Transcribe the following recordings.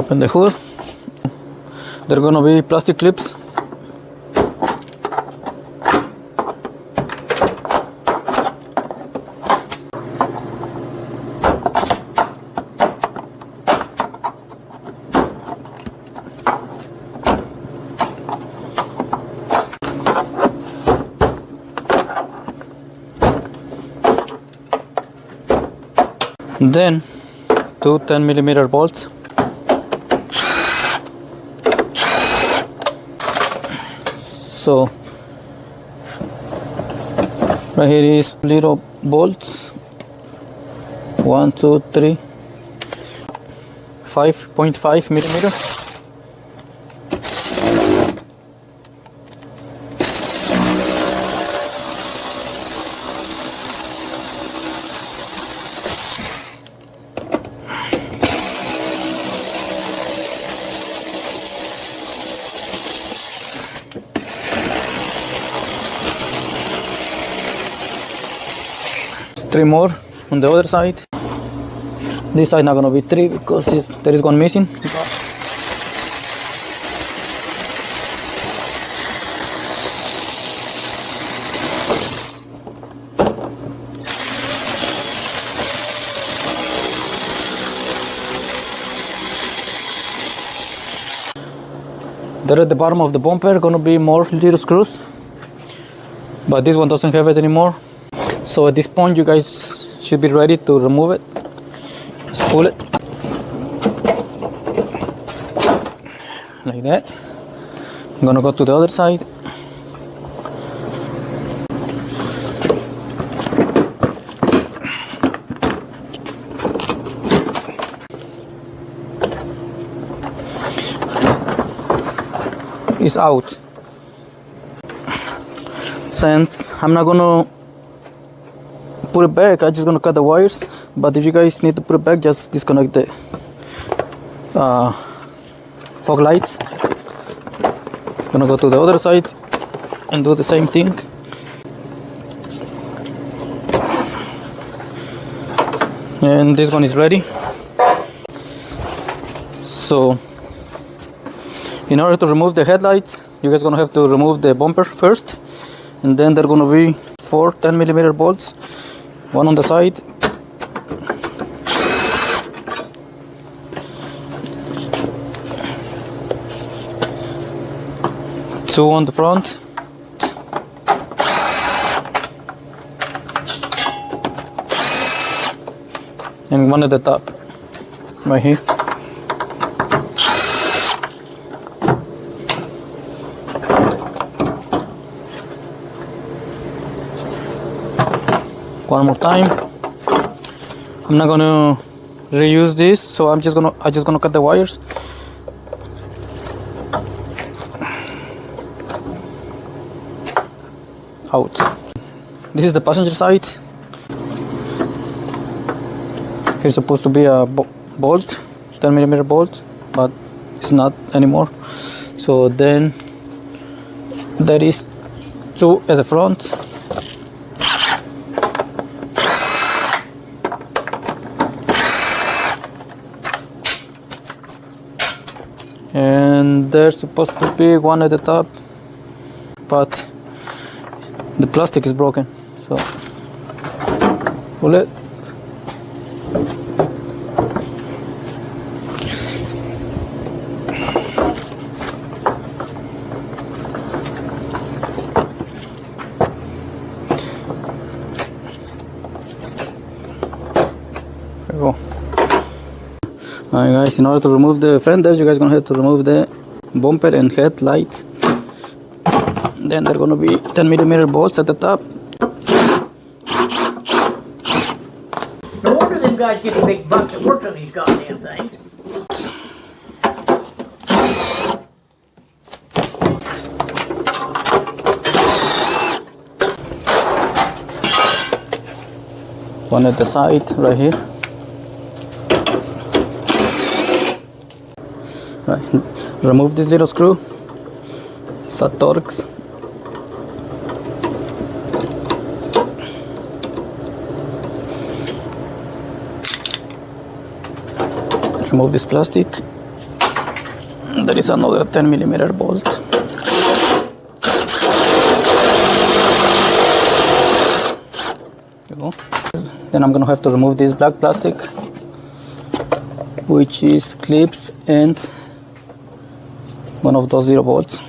open the hood. There are gonna be plastic clips. Then two 10mm bolts. So right here is little bolts. 1, 2, 3, 5.5mm. Three more on the other side. This side not gonna be three because there is one missing. There at the bottom of the bumper gonna be more little screws, but this one doesn't have it anymore. So at this point you guys should be ready to remove it. Just pull it like that. I'm gonna go to the other side. It's out. Since I'm not gonna put it back, I'm just gonna cut the wires, but if you guys need to put it back, just disconnect the fog lights. Gonna go to the other side and do the same thing. And this one is ready. So in order to remove the headlights, you guys gonna have to remove the bumper first, and then there are gonna be 4 10mm bolts. One on the side, two on the front, and one at the top, right here. One more time. I'm not gonna reuse this, so I'm just gonna cut the wires. Out. This is the passenger side. Here's supposed to be a bolt, 10mm bolt, but it's not anymore. So then there is two at the front. And there's supposed to be one at the top, but the plastic is broken, so pull it. There we go. Alright guys, in order to remove the fenders, you guys gonna have to remove the bumper and headlights. Then there are gonna be 10mm bolts at the top. No wonder them guys getting big bucks that work on these goddamn things. One at the side, right here. Right. Remove this little screw. It's a Torx. Remove this plastic. there is another 10mm bolt. There you go. Then I'm gonna have to remove this black plastic, which is clips and one of those 0 bolts.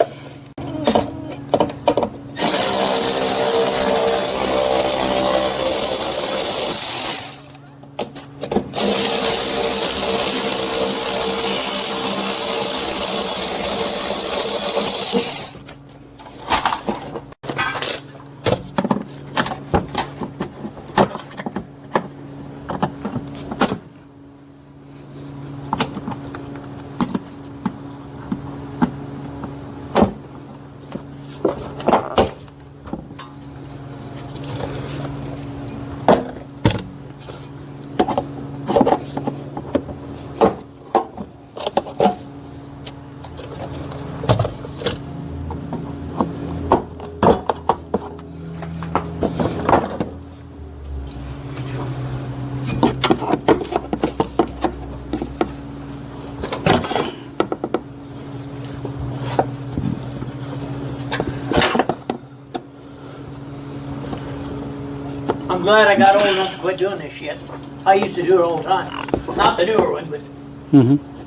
I'm glad I got old enough to quit doing this shit. I used to do it all the time. Not the newer ones, but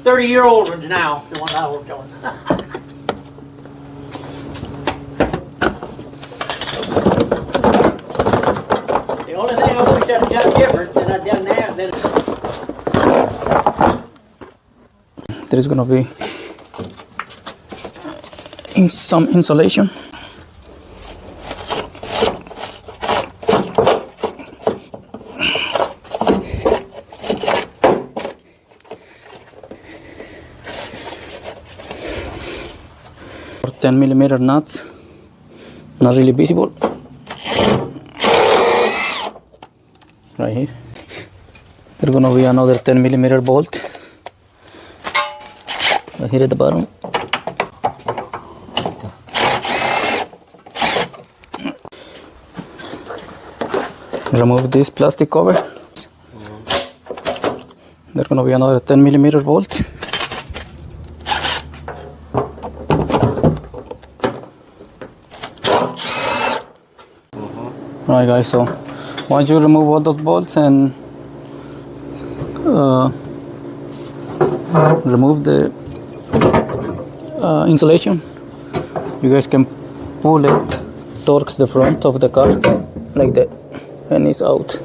30-year-old ones now, the ones I worked on. The only thing I wish I'd done different than I'd done now is There is gonna be some insulation. For 10mm nuts, not really visible. Right here. There's gonna be another 10mm bolt right here at the bottom. Remove this plastic cover. There's gonna be another 10mm bolt. Right guys, so once you remove all those bolts and remove the insulation, you guys can pull it towards the front of the car like that, and it's out.